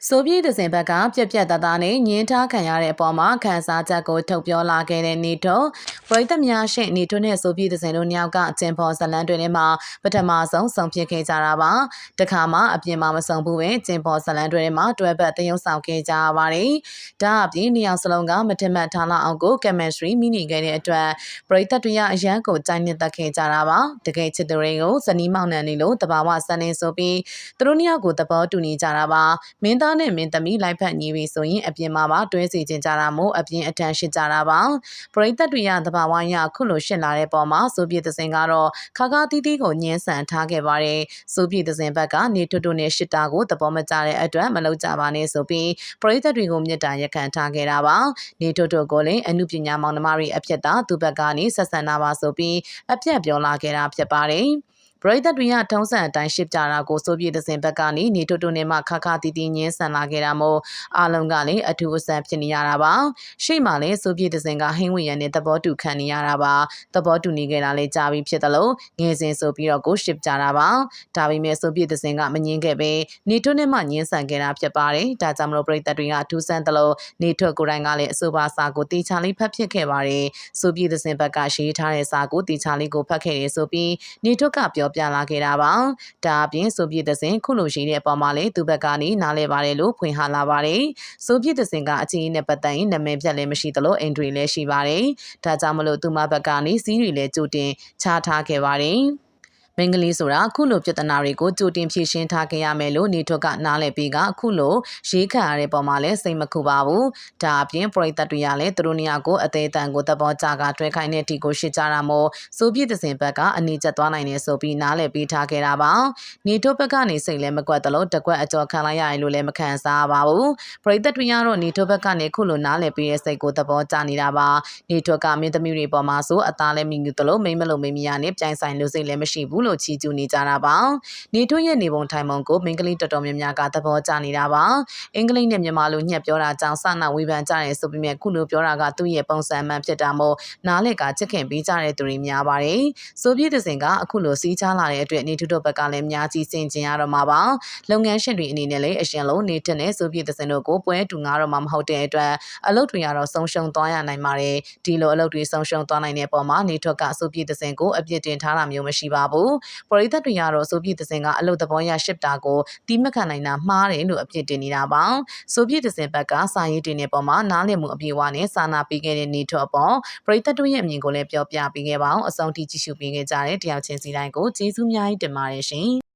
ဆိုဗီယက်တစ်ဘက်ကပြက်ပြက်သားသားနဲ့ညှင်းထားခံရတဲ့အပေါ်မှာခန်းစားချက်ကိုထုတ်ပြောလာခဲ့တဲ့နေတိုပရိသတ်များရှေ့နေတိုနဲ့ဆိုဗီယက်တစ်တို့နှစ်ယောက်ကကျင်းပေါ်ဇလန်းတွေထဲမှာပထမဆုံးဆုံဖြစ်ခဲ့ကြတာပါတခါမှအပြင်မှာမဆုံဘူးပဲကျင်းပေါ်ဇလန်းတွေထဲမှာတွဲပတ်သရုပ်ဆောင်ခဲ့ကြရပါတယ်ဒါအပြင်နှစ်ယောက်စလုံးကမထင်မှတ်ထားလောက်အောင်ကို chemistry မိနေခဲ့တဲ့အတွက်ပရိသတ်တွေကအရန်ကိုကြိုက်နှစ်သက်ခဲ့ကြတာပါတကယ်ချစ်သူတွေကိုဇနီးမောင်နှံနေလို့တဘာဝစနေဆိုပြီးသူတို့နှစ်ယောက်ကိုသဘောတူနေကြတာပါမင်းသားနဲ့မင်းသမီးလိုက်ဖက်ညီပြီဆိုရင်အပြင်မှာပါတွဲစီကျင်ကြတာမို့အပြင်အတန်းရှိကြတာပါပရိသတ်တွေကသဘာဝရခုလိုရှင်းလာတဲ့ပေါ်မှာဆိုပြည့်သစင်ကတော့ခါခါတီးတီးကိုညှင်းဆန်ထားခဲ့ပါတယ်ဆိုပြည့်သစင်ဘက်ကနေထွတ်ထွတ်နဲ့ရှစ်တာကိုသဘောမကျတဲ့အတွက်မလုပ်ကြပါနဲ့ဆိုပြီးပရိသတ်တွေကိုမြစ်တာရက်ခံထားခဲ့တာပါနေထွတ်ထွတ်ကိုလည်းအမှုပညာမောင်နှမတွေအဖြစ်သာသူ့ဘက်ကနေဆက်ဆံတာပါဆိုပြီးအပြတ်ပြောလာခဲ့တာဖြစ်ပါတယ်ပရိသတ်တွေကထုံးစံအတိုင်းရှစ်ကြတာကိုဆိုပြည့်တဲ့စင်ဘက်ကနေနေတိုတိုနဲ့မှခါခါတီးတီးညင်းဆန်လာခဲ့တာမို့အားလုံးကလည်းအထူးအဆန်းဖြစ်နေရတာပါရှေ့မှာလည်းဆိုပြည့်တဲ့စင်ကဟင်းဝေရနဲ့သဘောတူခံနေရတာပါသဘောတူနေကြတာလည်းကြာပြီဖြစ်တယ်လို့ငယ်စဉ်ဆိုပြီးတော့ကိုရှစ်ကြတာပါဒါပေမဲ့ဆိုပြည့်တဲ့စင်ကမငင်းခဲ့ပဲနေတိုနဲ့မှညင်းဆန်ခဲ့တာဖြစ်ပါတယ်ဒါကြောင့်မလို့ပရိသတ်တွေကထူးဆန်းတယ်လို့နေထွတ်ကိုယ်တိုင်ကလည်းအဆိုပါစာကိုတေချာလေးဖတ်ဖြစ်ခဲ့ပါတယ်ဆိုပြည့်တဲ့စင်ဘက်ကရေးထားတဲ့စာကိုတေချာလေးကိုဖတ်ခဲ့ရဆိုပြီးနေထွတ်ကပြောပြလာခဲ့တာပါဒါအပြင်ဆိုပြည့်တဲ့စင်ခုလိုရှိတဲ့အပေါ်မှာလည်းသူ့ဘက်ကနေနားလဲပါတယ်လို့ဖွင့်ဟလာပါတယ်ဆိုပြည့်တဲ့စင်ကအချင်းနဲ့ပတ်သက်ရင်နာမည်ပြတ်လည်းမရှိသလိုအင်ဒရီလည်းရှိပါတယ်ဒါကြောင့်မလို့သူမဘက်ကနေစီးရီလည်းကြိုတင်ချထားခဲ့ပါတယ်မင်္ဂလိဆိုတာအခုလိုပြဿနာတွေကိုကြိုတင်ဖြေရှင်းထားခဲ့ရမယ်လို့နေထွတ်ကနားလည်ပြီးကအခုလိုရေးခံရတဲ့ပုံမှာလည်းစိတ်မခုပါဘူးဒါအပြင်ပရိသတ်တွေကလည်းသူတို့နေရာကိုအသေးအတန်ကိုသဘောကျကတွဲခိုင်းတဲ့တီကိုရှစ်ကြတာမို့ဆိုပြည့်တဲ့စင်ဘက်ကအနီကျက်သွားနိုင်နေဆိုပြီးနားလည်ပြီးထားခဲ့တာပါနေထွတ်ဘက်ကနေစိတ်လည်းမကွက်တလို့တကွက်အကျော်ခံလိုက်ရရင်လို့လည်းမခံစားပါဘူးပရိသတ်တွေကတော့နေထွတ်ဘက်ကနေခုလိုနားလည်ပြီးတဲ့စိတ်ကိုသဘောကျနေတာပါနေထွတ်ကမင်းသမီးတွေပေါ်မှာဆိုအသားလည်းမြင်ယူတလို့မိမလို့မိမရနဲ့ပြိုင်ဆိုင်လို့စိတ်လည်းမရှိဘူးလို့ချီကျူးနေကြတာပါနေထွန်းရဲ့နေပုံထိုင်ပုံကိုမင်္ဂလိတော်တော်များများကသဘောကျနေတာပါအင်္ဂလိပ်နဲ့မြန်မာလိုညှက်ပြောတာကြောင့်စနာဝေဖန်ကြတယ်ဆိုပေမဲ့ခုလိုပြောတာကသူ့ရဲ့ပုံစံမှန်ဖြစ်တာမို့နားလည်ကချစ်ခင်ပေးကြတဲ့သူတွေများပါတယ်ဆိုပြည့်တဲ့စင်ကအခုလိုစီးချလာတဲ့အတွက်နေထွတ်ဘက်ကလည်းအများကြီးစင်ကျင်ရတော့မှာပါလုပ်ငန်းရှင်တွေအနေနဲ့လည်းအရင်လုံးနေတက်နဲ့ဆိုပြည့်တဲ့စင်တို့ကိုပွဲတူငါတော့မှမဟုတ်တဲ့အတွက်အလုပ်တွေကတော့ဆုံးရှုံးသွားရနိုင်ပါတယ်ဒီလိုအလုပ်တွေဆုံးရှုံးသွားနိုင်တဲ့ပုံမှာနေထွတ်ကဆိုပြည့်တဲ့စင်ကိုအပြစ်တင်ထားတာမျိုးမရှိပါဘူးပရိသတ်တွေကတော့ဆိုပြည့်တဲ့စင်ကအလုပ်သဘောရရှစ်တာကိုတီးမခံနိုင်တာမှားတယ်လို့အပြစ်တင်နေတာပါဆိုပြည့်တဲ့စင်ဘက်ကစာရေးတင်တဲ့ပုံမှာနားလည်မှုအပြည့်အဝနဲ့စာနာပေးခဲ့တဲ့နေထွတ်အပေါ်ပရိသတ်တို့ရဲ့အမြင်ကိုလည်းပြောပြပေးခဲ့ပါအောင်အဆုံးထိကြည့်ရှုပေးခဲ့ကြတဲ့တယောက်ချင်းစီတိုင်းကိုကျေးဇူးအများကြီးတင်ပါတယ်ရှင်